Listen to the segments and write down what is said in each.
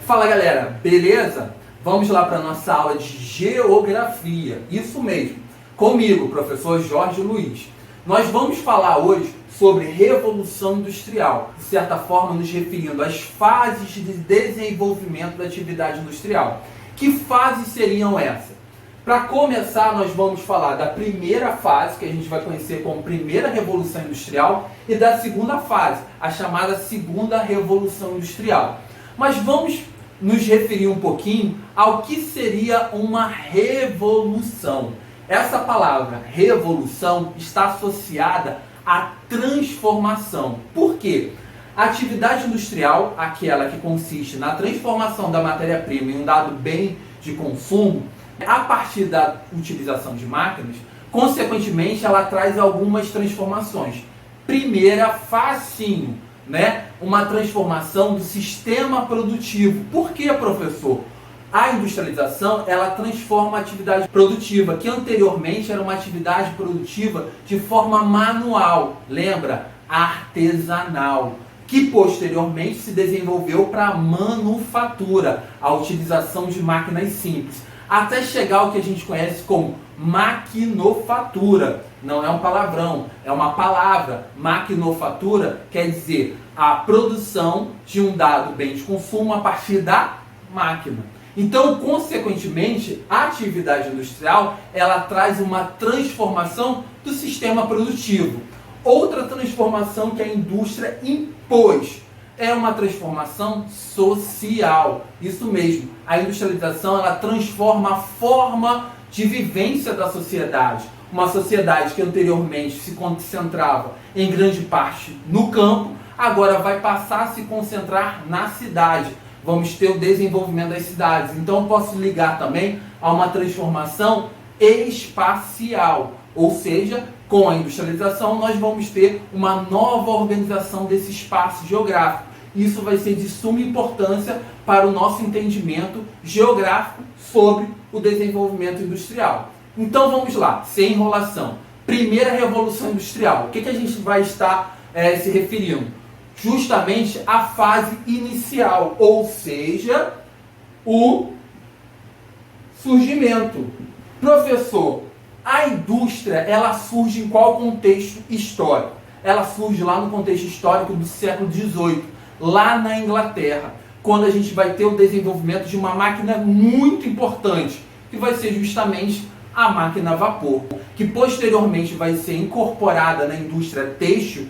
Fala galera, beleza? Vamos lá para a nossa aula de Geografia, isso mesmo, comigo, professor Jorge Luiz. Nós vamos falar hoje sobre Revolução Industrial, de certa forma nos referindo às fases de desenvolvimento da atividade industrial. Que fases seriam essas? Para começar, nós vamos falar da primeira fase, que a gente vai conhecer como Primeira Revolução Industrial, e da segunda fase, a chamada Segunda Revolução Industrial. Mas vamos nos referir um pouquinho ao que seria uma revolução. Essa palavra revolução está associada à transformação. Por quê? A atividade industrial, aquela que consiste na transformação da matéria-prima em um dado bem de consumo, a partir da utilização de máquinas, consequentemente ela traz algumas transformações. Primeira, facinho, uma transformação do sistema produtivo. Por que, professor? A industrialização, ela transforma a atividade produtiva, que anteriormente era uma atividade produtiva de forma manual, lembra? Artesanal, que posteriormente se desenvolveu para a manufatura, a utilização de máquinas simples, até chegar ao que a gente conhece como maquinofatura. Não é um palavrão, é uma palavra. Maquinofatura quer dizer a produção de um dado bem de consumo a partir da máquina. Então, consequentemente, a atividade industrial, ela traz uma transformação do sistema produtivo. Outra transformação que a indústria impôs é uma transformação social. Isso mesmo, a industrialização, ela transforma a forma de vivência da sociedade. Uma sociedade que anteriormente se concentrava em grande parte no campo, agora vai passar a se concentrar na cidade. Vamos ter o desenvolvimento das cidades. Então, posso ligar também a uma transformação espacial. Ou seja, com a industrialização, nós vamos ter uma nova organização desse espaço geográfico. Isso vai ser de suma importância para o nosso entendimento geográfico sobre o desenvolvimento industrial. Então, vamos lá, sem enrolação. Primeira Revolução Industrial. O que a gente vai estar se referindo? Justamente a fase inicial, ou seja, o surgimento. Professor, a indústria, ela surge em qual contexto histórico? Ela surge lá no contexto histórico do século XVIII, lá na Inglaterra, quando a gente vai ter o desenvolvimento de uma máquina muito importante, que vai ser justamente a máquina a vapor, que posteriormente vai ser incorporada na indústria têxtil,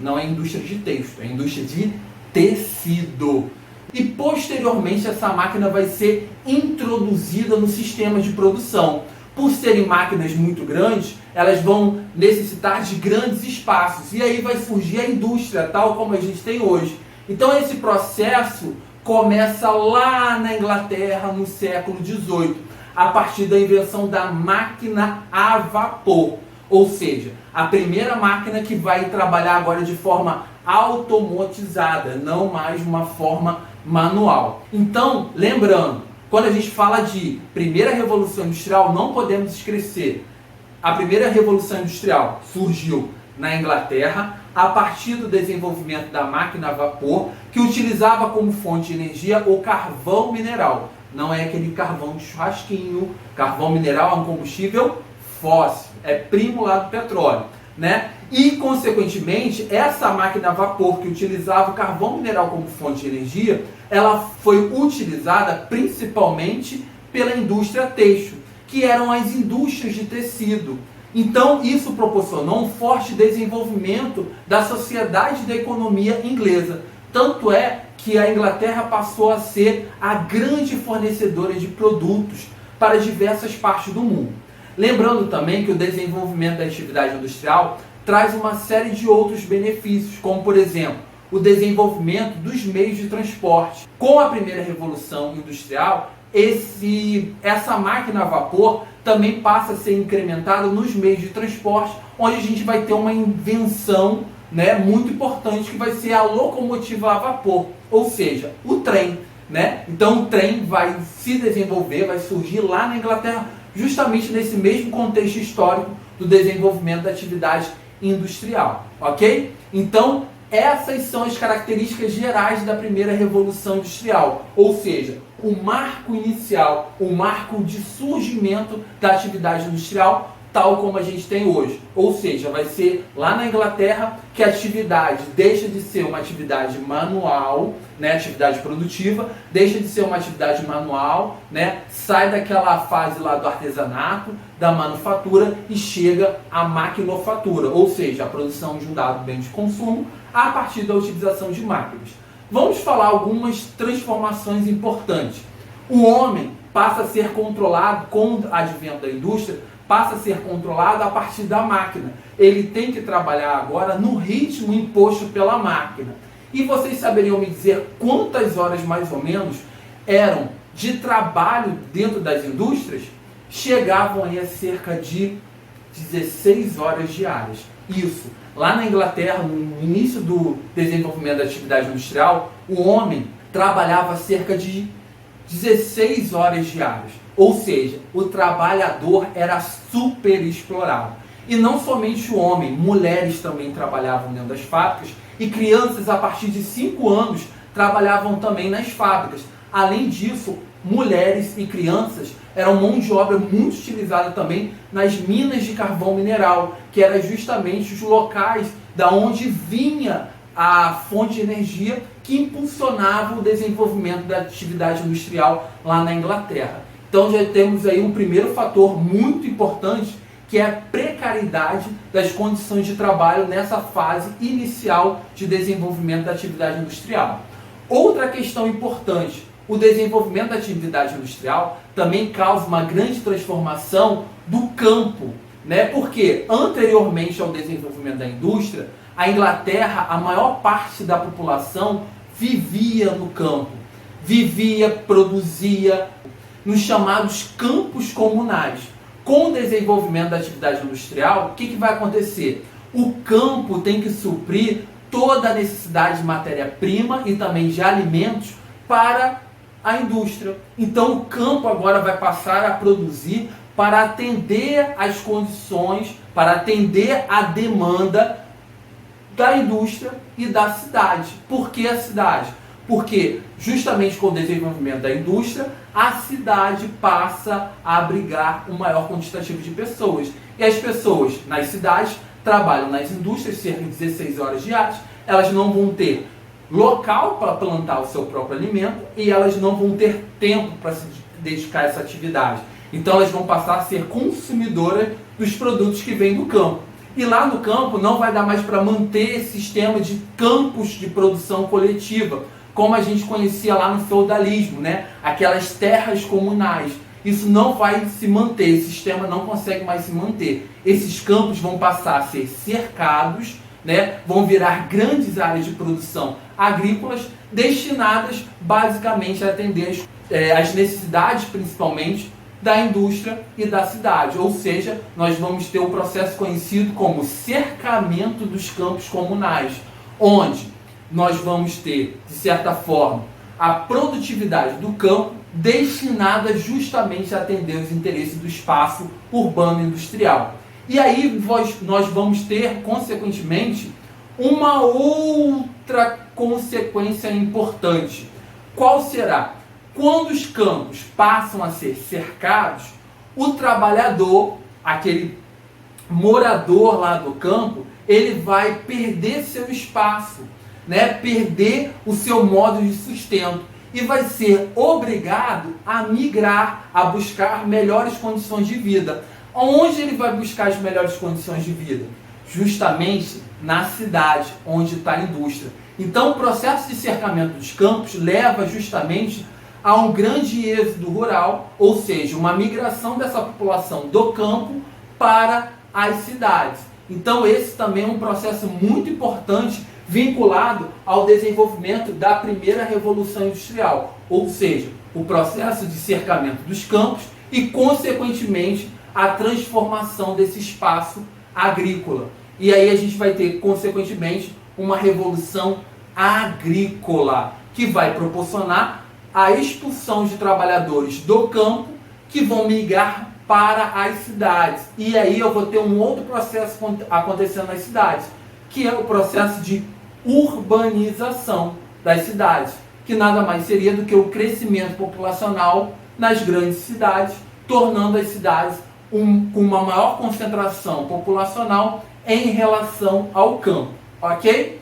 não é indústria de texto, é indústria de tecido. E posteriormente essa máquina vai ser introduzida no sistema de produção. Por serem máquinas muito grandes, elas vão necessitar de grandes espaços. E aí vai surgir a indústria, tal como a gente tem hoje. Então esse processo começa lá na Inglaterra, no século XVIII, a partir da invenção da máquina a vapor. Ou seja, a primeira máquina que vai trabalhar agora de forma automatizada, não mais uma forma manual. Então, lembrando, quando a gente fala de Primeira Revolução Industrial, não podemos esquecer. A Primeira Revolução Industrial surgiu na Inglaterra a partir do desenvolvimento da máquina a vapor, que utilizava como fonte de energia o carvão mineral. Não é aquele carvão de churrasquinho. Carvão mineral é um combustível fóssil, é primo lá do petróleo, E, consequentemente, essa máquina a vapor que utilizava o carvão mineral como fonte de energia, ela foi utilizada principalmente pela indústria têxtil, que eram as indústrias de tecido. Então, isso proporcionou um forte desenvolvimento da sociedade e da economia inglesa. Tanto é que a Inglaterra passou a ser a grande fornecedora de produtos para diversas partes do mundo. Lembrando também que o desenvolvimento da atividade industrial traz uma série de outros benefícios, como, por exemplo, o desenvolvimento dos meios de transporte. Com a primeira revolução industrial, essa máquina a vapor também passa a ser incrementada nos meios de transporte, onde a gente vai ter uma invenção muito importante, que vai ser a locomotiva a vapor, ou seja, o trem. Então o trem vai se desenvolver, vai surgir lá na Inglaterra, justamente nesse mesmo contexto histórico do desenvolvimento da atividade industrial, ok? Então, Essas são as características gerais da primeira Revolução Industrial, ou seja, o marco inicial, o marco de surgimento da atividade industrial, tal como a gente tem hoje. Ou seja, vai ser lá na Inglaterra que a atividade deixa de ser uma atividade manual, né, atividade produtiva, deixa de ser uma atividade manual, né, sai daquela fase lá do artesanato, da manufatura e chega à maquinofatura, ou seja, a produção de um dado bem de consumo a partir da utilização de máquinas. Vamos falar algumas transformações importantes. O homem passa a ser controlado, com o advento da indústria, passa a ser controlado a partir da máquina. Ele tem que trabalhar agora no ritmo imposto pela máquina. E vocês saberiam me dizer quantas horas mais ou menos eram de trabalho dentro das indústrias? Chegavam aí a cerca de 16 horas diárias. Isso. Lá na Inglaterra, no início do desenvolvimento da atividade industrial, o homem trabalhava cerca de 16 horas diárias. Ou seja, o trabalhador era super explorado. E não somente o homem, mulheres também trabalhavam dentro das fábricas e crianças a partir de 5 anos trabalhavam também nas fábricas. Além disso, mulheres e crianças eram mão de obra muito utilizada também nas minas de carvão mineral, que eram justamente os locais da onde vinha a fonte de energia que impulsionava o desenvolvimento da atividade industrial lá na Inglaterra. Então já temos aí um primeiro fator muito importante, que é a precariedade das condições de trabalho nessa fase inicial de desenvolvimento da atividade industrial. Outra questão importante, o desenvolvimento da atividade industrial também causa uma grande transformação do campo, né? Porque anteriormente ao desenvolvimento da indústria, a Inglaterra, a maior parte da população vivia no campo, vivia, produzia, nos chamados campos comunais. Com o desenvolvimento da atividade industrial, o que vai acontecer? O campo tem que suprir toda a necessidade de matéria-prima e também de alimentos para a indústria. Então o campo agora vai passar a produzir para atender às condições, para atender à demanda da indústria e da cidade. Por que a cidade? Porque justamente com o desenvolvimento da indústria, a cidade passa a abrigar um maior quantitativo de pessoas. E as pessoas nas cidades trabalham nas indústrias cerca de 16 horas diárias, elas não vão ter local para plantar o seu próprio alimento e elas não vão ter tempo para se dedicar a essa atividade. Então elas vão passar a ser consumidoras dos produtos que vêm do campo. E lá no campo não vai dar mais para manter esse sistema de campos de produção coletiva, como a gente conhecia lá no feudalismo, né? Aquelas terras comunais. Isso não vai se manter, esse sistema não consegue mais se manter. Esses campos vão passar a ser cercados, né? Vão virar grandes áreas de produção agrícolas destinadas basicamente a atender as necessidades, principalmente, da indústria e da cidade. Ou seja, nós vamos ter um processo conhecido como cercamento dos campos comunais, onde nós vamos ter, de certa forma, a produtividade do campo destinada justamente a atender os interesses do espaço urbano industrial. E aí nós vamos ter, consequentemente, uma outra consequência importante. Qual será? Quando os campos passam a ser cercados, o trabalhador, aquele morador lá do campo, ele vai perder seu espaço, né? Perder o seu modo de sustento e vai ser obrigado a migrar, a buscar melhores condições de vida. Onde ele vai buscar as melhores condições de vida? Justamente na cidade, onde está a indústria. Então o processo de cercamento dos campos leva justamente a um grande êxodo rural, ou seja, uma migração dessa população do campo para as cidades. Então esse também é um processo muito importante vinculado ao desenvolvimento da primeira Revolução Industrial, ou seja, o processo de cercamento dos campos e, consequentemente, a transformação desse espaço agrícola. E aí a gente vai ter, consequentemente, uma revolução agrícola, que vai proporcionar a expulsão de trabalhadores do campo que vão migrar para as cidades. E aí eu vou ter um outro processo acontecendo nas cidades, que é o processo de urbanização das cidades, que nada mais seria do que o crescimento populacional nas grandes cidades, tornando as cidades com uma maior concentração populacional em relação ao campo, ok?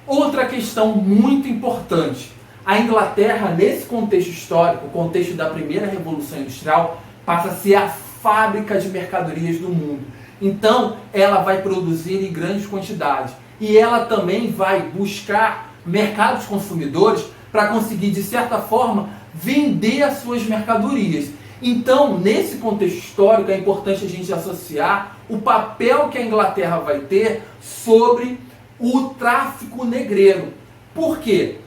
Outra questão muito importante, a Inglaterra, nesse contexto histórico, o contexto da primeira Revolução Industrial, passa a ser a fábrica de mercadorias do mundo. Então, ela vai produzir em grandes quantidades. E ela também vai buscar mercados consumidores para conseguir, de certa forma, vender as suas mercadorias. Então, nesse contexto histórico, é importante a gente associar o papel que a Inglaterra vai ter sobre o tráfico negreiro. Por quê?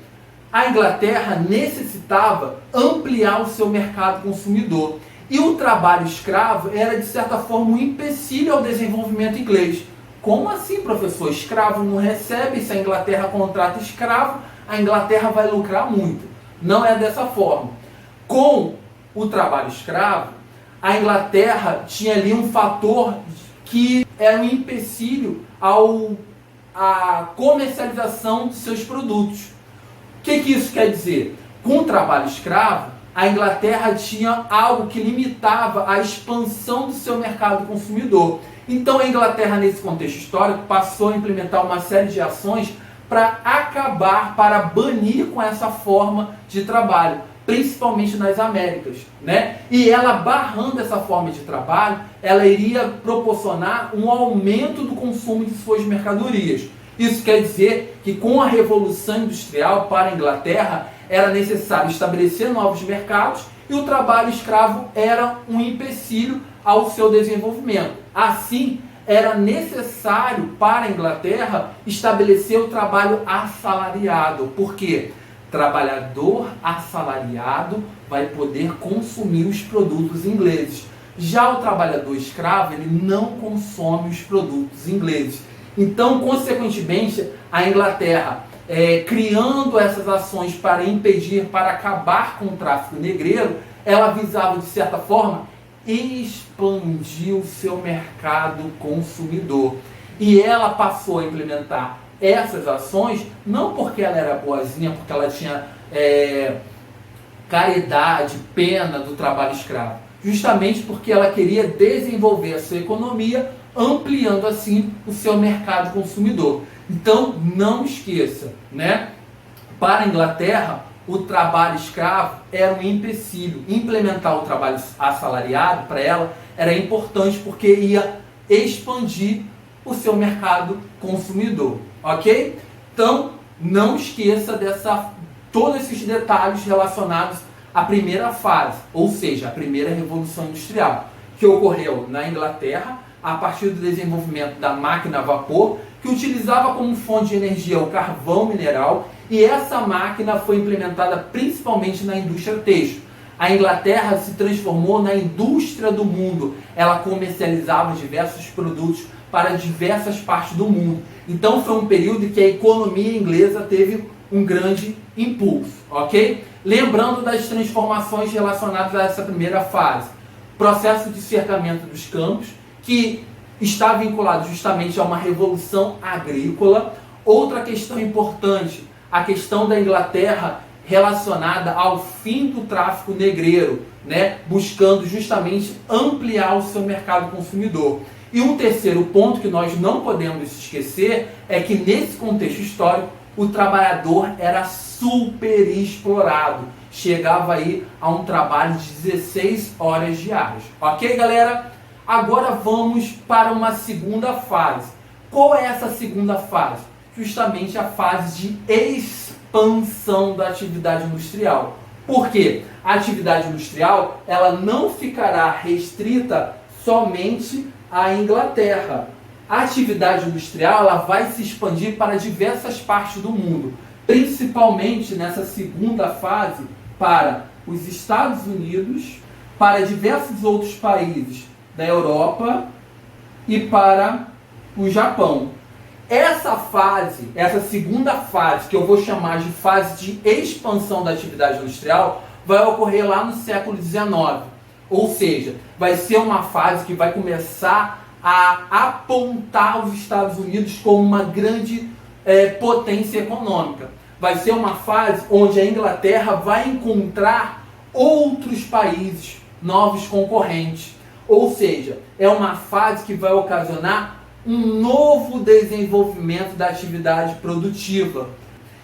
A Inglaterra necessitava ampliar o seu mercado consumidor. E o trabalho escravo era, de certa forma, um empecilho ao desenvolvimento inglês. Como assim, professor? Escravo não recebe, se a Inglaterra contrata escravo, a Inglaterra vai lucrar muito. Não é dessa forma. Com o trabalho escravo, a Inglaterra tinha ali um fator que era um empecilho à comercialização de seus produtos. O que isso quer dizer? Com o trabalho escravo, a Inglaterra tinha algo que limitava a expansão do seu mercado consumidor. Então a Inglaterra, nesse contexto histórico, passou a implementar uma série de ações para acabar, para banir com essa forma de trabalho, principalmente nas Américas, né? E ela, barrando essa forma de trabalho, ela iria proporcionar um aumento do consumo de suas mercadorias. Isso quer dizer que com a Revolução Industrial para a Inglaterra era necessário estabelecer novos mercados e o trabalho escravo era um empecilho ao seu desenvolvimento. Assim, era necessário para a Inglaterra estabelecer o trabalho assalariado. Por quê? Trabalhador assalariado vai poder consumir os produtos ingleses. Já o trabalhador escravo, ele não consome os produtos ingleses. Então, consequentemente, a Inglaterra, criando essas ações para impedir, para acabar com o tráfico negreiro, ela visava, de certa forma, expandir o seu mercado consumidor. E ela passou a implementar essas ações, não porque ela era boazinha, porque ela tinha caridade, pena do trabalho escravo, justamente porque ela queria desenvolver a sua economia, ampliando assim o seu mercado consumidor. Então, não esqueça, né? Para a Inglaterra, o trabalho escravo era um empecilho. Implementar o trabalho assalariado para ela era importante porque ia expandir o seu mercado consumidor, ok? Então, não esqueça todos esses detalhes relacionados à primeira fase, ou seja, a primeira Revolução Industrial, que ocorreu na Inglaterra a partir do desenvolvimento da máquina a vapor, que utilizava como fonte de energia o carvão mineral, e essa máquina foi implementada principalmente na indústria têxtil. A Inglaterra se transformou na indústria do mundo. Ela comercializava diversos produtos para diversas partes do mundo. Então foi um período em que a economia inglesa teve um grande impulso, ok? Lembrando das transformações relacionadas a essa primeira fase. Processo de cercamento dos campos, que está vinculado justamente a uma revolução agrícola. Outra questão importante, a questão da Inglaterra relacionada ao fim do tráfico negreiro, né? Buscando justamente ampliar o seu mercado consumidor. E um terceiro ponto que nós não podemos esquecer é que nesse contexto histórico o trabalhador era super explorado. Chegava aí a um trabalho de 16 horas diárias. Ok, galera? Agora vamos para uma segunda fase. Qual é essa segunda fase? Justamente a fase de expansão da atividade industrial. Por quê? A atividade industrial ela não ficará restrita somente à Inglaterra. A atividade industrial ela vai se expandir para diversas partes do mundo, principalmente nessa segunda fase para os Estados Unidos, para diversos outros países da Europa e para o Japão. Essa fase, essa segunda fase, que eu vou chamar de fase de expansão da atividade industrial, vai ocorrer lá no século XIX. Ou seja, vai ser uma fase que vai começar a apontar os Estados Unidos como uma grande potência econômica. Vai ser uma fase onde a Inglaterra vai encontrar outros países, novos concorrentes. Ou seja, é uma fase que vai ocasionar um novo desenvolvimento da atividade produtiva.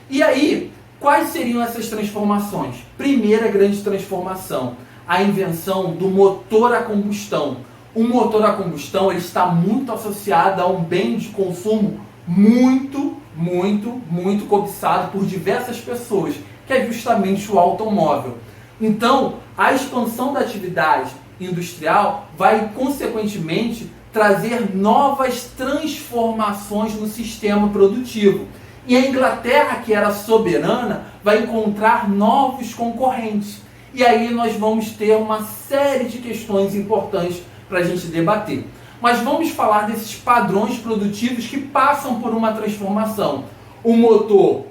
E aí, quais seriam essas transformações? Primeira grande transformação, a invenção do motor a combustão. O motor a combustão ele está muito associado a um bem de consumo muito cobiçado por diversas pessoas, que é justamente o automóvel. Então, a expansão da atividade industrial vai, consequentemente, trazer novas transformações no sistema produtivo. E a Inglaterra, que era soberana, vai encontrar novos concorrentes. E aí nós vamos ter uma série de questões importantes para a gente debater. Mas vamos falar desses padrões produtivos que passam por uma transformação. O motor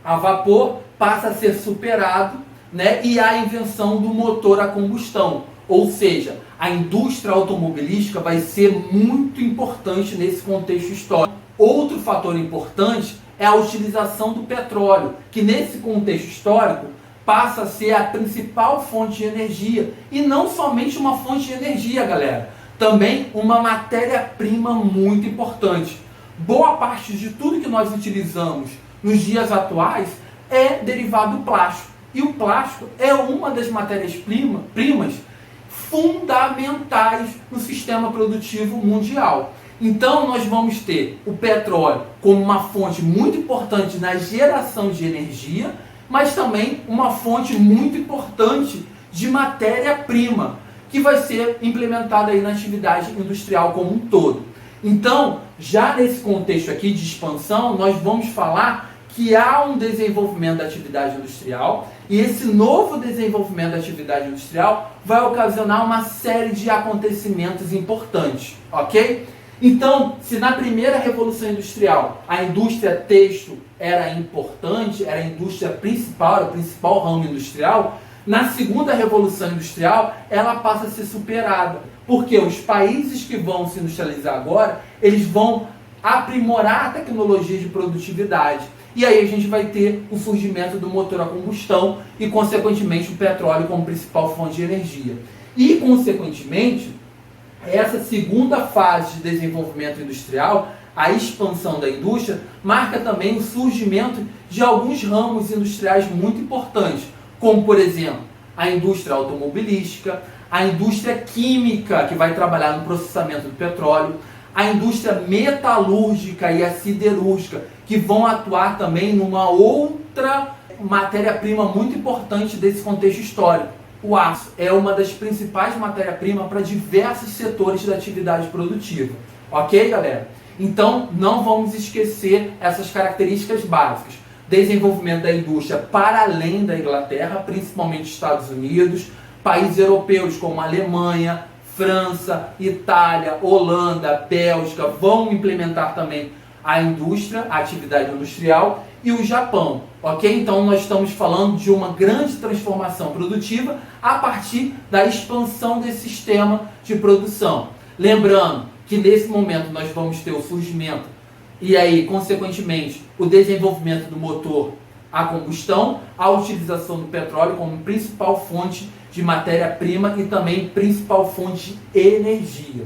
a vapor passa a ser superado, né? E a invenção do motor a combustão. Ou seja, a indústria automobilística vai ser muito importante nesse contexto histórico. Outro fator importante é a utilização do petróleo, que nesse contexto histórico passa a ser a principal fonte de energia. E não somente uma fonte de energia, galera. Também uma matéria-prima muito importante. Boa parte de tudo que nós utilizamos nos dias atuais é derivado do plástico. E o plástico é uma das matérias-primas fundamentais no sistema produtivo mundial. Então nós vamos ter o petróleo como uma fonte muito importante na geração de energia, mas também uma fonte muito importante de matéria-prima, que vai ser implementada aí na atividade industrial como um todo. Então, já nesse contexto aqui de expansão, nós vamos falar que há um desenvolvimento da atividade industrial, e esse novo desenvolvimento da atividade industrial vai ocasionar uma série de acontecimentos importantes, ok? Então, se na primeira revolução industrial a indústria têxtil era importante, era a indústria principal, era o principal ramo industrial, na segunda revolução industrial ela passa a ser superada, porque os países que vão se industrializar agora, eles vão aprimorar a tecnologia de produtividade. E aí a gente vai ter o surgimento do motor a combustão e, consequentemente, o petróleo como principal fonte de energia. E, consequentemente, essa segunda fase de desenvolvimento industrial, a expansão da indústria, marca também o surgimento de alguns ramos industriais muito importantes, como, por exemplo, a indústria automobilística, a indústria química, que vai trabalhar no processamento do petróleo, a indústria metalúrgica e a siderúrgica, que vão atuar também numa outra matéria-prima muito importante desse contexto histórico. O aço é uma das principais matérias-primas para diversos setores da atividade produtiva. Ok, galera? Então, não vamos esquecer essas características básicas. Desenvolvimento da indústria para além da Inglaterra, principalmente Estados Unidos, países europeus como Alemanha, França, Itália, Holanda, Bélgica vão implementar também a indústria, a atividade industrial, e o Japão, ok? Então nós estamos falando de uma grande transformação produtiva a partir da expansão desse sistema de produção. Lembrando que nesse momento nós vamos ter o surgimento e aí, consequentemente, o desenvolvimento do motor a combustão, a utilização do petróleo como principal fonte de matéria-prima e também principal fonte de energia.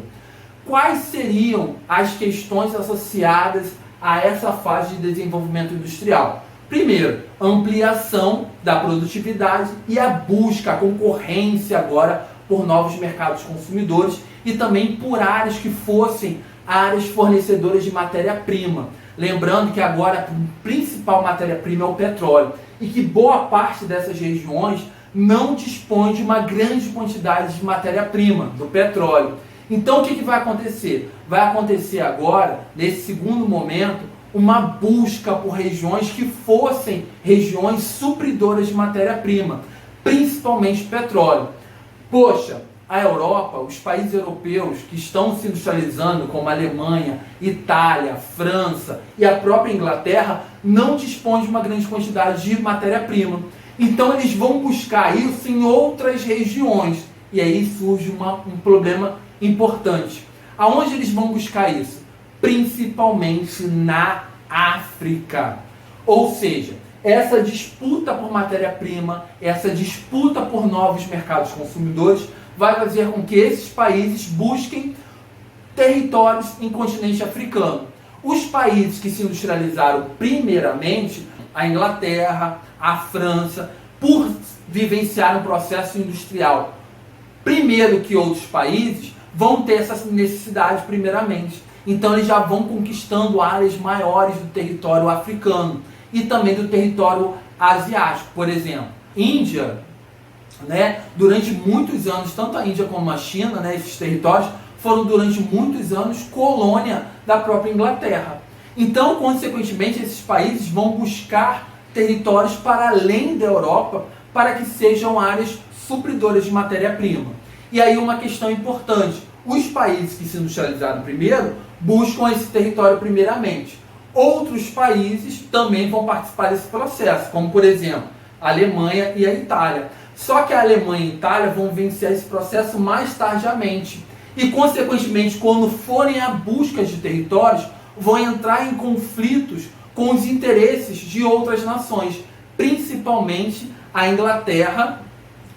Quais seriam as questões associadas a essa fase de desenvolvimento industrial? Primeiro, ampliação da produtividade e a busca, a concorrência agora por novos mercados consumidores e também por áreas que fossem áreas fornecedoras de matéria-prima. Lembrando que agora a principal matéria-prima é o petróleo e que boa parte dessas regiões não dispõe de uma grande quantidade de matéria-prima, do petróleo. Então o que vai acontecer? Vai acontecer agora, nesse segundo momento, uma busca por regiões que fossem regiões supridoras de matéria-prima, principalmente petróleo. Poxa, a Europa, os países europeus que estão se industrializando, como a Alemanha, Itália, França e a própria Inglaterra, não dispõem de uma grande quantidade de matéria-prima. Então eles vão buscar isso em outras regiões. E aí surge um problema importante. Aonde eles vão buscar isso? Principalmente na África. Ou seja, essa disputa por matéria-prima, essa disputa por novos mercados consumidores vai fazer com que esses países busquem territórios em continente africano. Os países que se industrializaram primeiramente, a Inglaterra, a França, por vivenciar um processo industrial primeiro que outros países, vão ter essa necessidade primeiramente. Então eles já vão conquistando áreas maiores do território africano e também do território asiático. Por exemplo, Índia, né, durante muitos anos, tanto a Índia como a China, né, esses territórios, foram durante muitos anos colônia da própria Inglaterra. Então, consequentemente, esses países vão buscar territórios para além da Europa para que sejam áreas supridoras de matéria-prima. E aí uma questão importante, os países que se industrializaram primeiro buscam esse território primeiramente. Outros países também vão participar desse processo, como por exemplo, a Alemanha e a Itália. Só que a Alemanha e a Itália vão vencer esse processo mais tardiamente. E, consequentemente, quando forem à busca de territórios, vão entrar em conflitos com os interesses de outras nações, principalmente a Inglaterra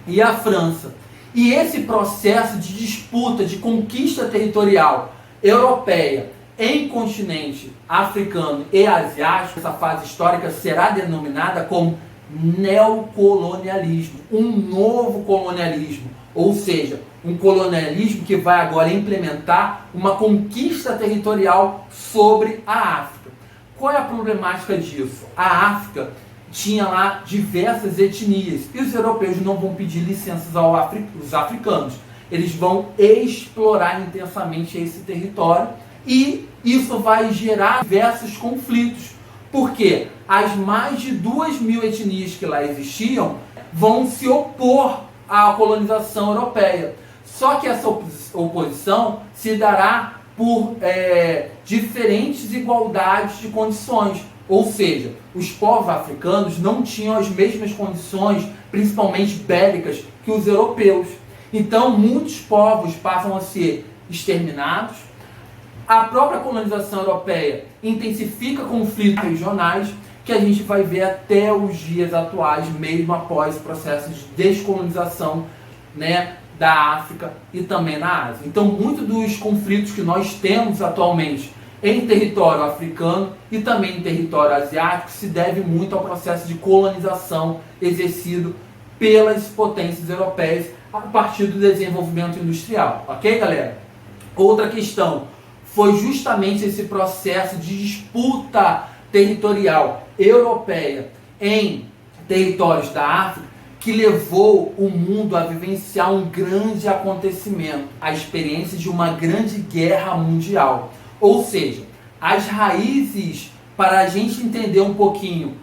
e a França. E esse processo de disputa, de conquista territorial europeia em continente africano e asiático, essa fase histórica será denominada como neocolonialismo, um novo colonialismo, ou seja, um colonialismo que vai agora implementar uma conquista territorial sobre a África. Qual é a problemática disso? A África tinha lá diversas etnias e os europeus não vão pedir licenças aos africanos. Eles vão explorar intensamente esse território e isso vai gerar diversos conflitos, porque as mais de 2.000 etnias que lá existiam vão se opor à colonização europeia. Só que essa oposição se dará por diferentes igualdades de condições. Ou seja, os povos africanos não tinham as mesmas condições, principalmente bélicas, que os europeus. Então, muitos povos passam a ser exterminados. A própria colonização europeia intensifica conflitos regionais, que a gente vai ver até os dias atuais, mesmo após o processo de descolonização, né, da África e também na Ásia. Então, muitos dos conflitos que nós temos atualmente em território africano e também em território asiático se deve muito ao processo de colonização exercido pelas potências europeias a partir do desenvolvimento industrial. Ok, galera? Outra questão foi justamente esse processo de disputa territorial europeia em territórios da África que levou o mundo a vivenciar um grande acontecimento, a experiência de uma grande guerra mundial. Ou seja, as raízes, para a gente entender um pouquinho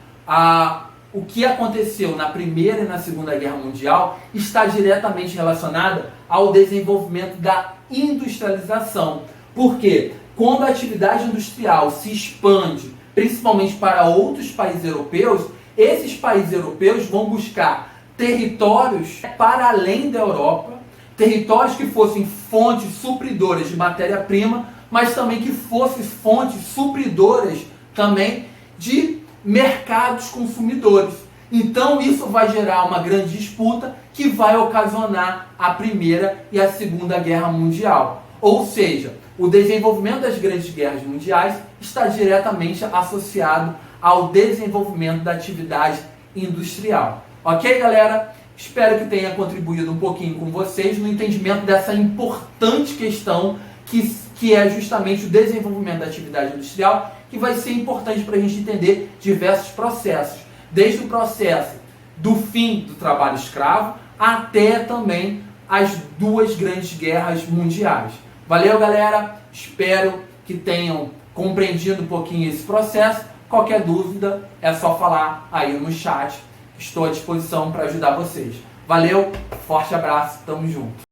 o que aconteceu na Primeira e na Segunda Guerra Mundial, está diretamente relacionada ao desenvolvimento da industrialização. Porque quando a atividade industrial se expande, principalmente para outros países europeus, esses países europeus vão buscar territórios para além da Europa, territórios que fossem fontes supridoras de matéria-prima, mas também que fossem fontes supridoras também de mercados consumidores. Então isso vai gerar uma grande disputa que vai ocasionar a Primeira e a Segunda Guerra Mundial. Ou seja, o desenvolvimento das grandes guerras mundiais está diretamente associado ao desenvolvimento da atividade industrial. Ok, galera? Espero que tenha contribuído um pouquinho com vocês no entendimento dessa importante questão que é justamente o desenvolvimento da atividade industrial, que vai ser importante para a gente entender diversos processos, desde o processo do fim do trabalho escravo até também as duas grandes guerras mundiais. Valeu, galera? Espero que tenham compreendido um pouquinho esse processo. Qualquer dúvida é só falar aí no chat. Estou à disposição para ajudar vocês. Valeu, forte abraço, tamo junto.